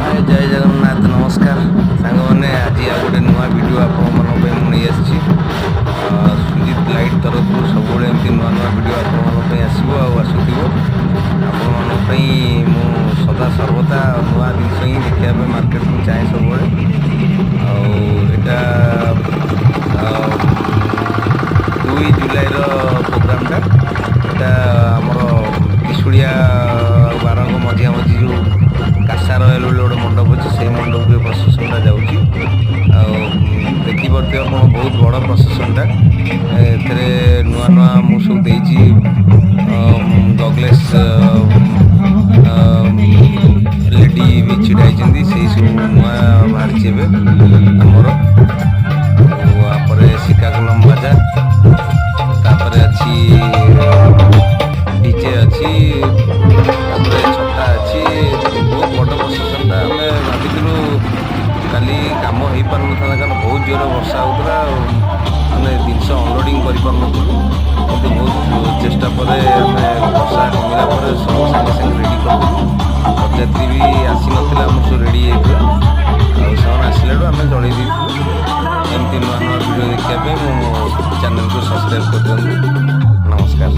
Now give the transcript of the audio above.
हाय जय जगन्नाथ नमस्कार सांग मैंने आज आ गोटे नुआ वीडियो नहीं आसी सुजित लाइट तरफ सब एमती नुआ नुआ वीडियो आसो आसुव आपण सदा सर्वदा नुआ जिन ही देखा मार्केट को चाहे सब दुई जुलाई प्रोग्रामटा यहाँ आमर त्रिशूलिया बारंग मझिया मझी जो कासा रयल गोटे मंडप अच्छे से मंडप प्रसेसनटा जाऊँगी देखिपे आप बहुत बड़ प्रसेसनटा ए नुआ नुआ मुझे गगलेस लेडी भी छिड़ाई से सब नुआ बाहरी आमर सिकाकुलम बाजा तापर अच्छी डीजे अच्छी छटा अच्छी बहुत बड़ प्रसेसनटा आम भाविलु काली कम हो पार ना कारण बहुत जोर वर्षा होता मैंने जिनस अनलोडिंग कर बहुत चेष्टा पर वर्षा कमिला सब सागे सागे रेडी कर बरयात्री भी आसी ना सब रेडी होता आसला आम जन एमती नुआ नुआ वीडियो देखा मो चैनल को सब्सक्राइब कर दिखाँ नमस्कार।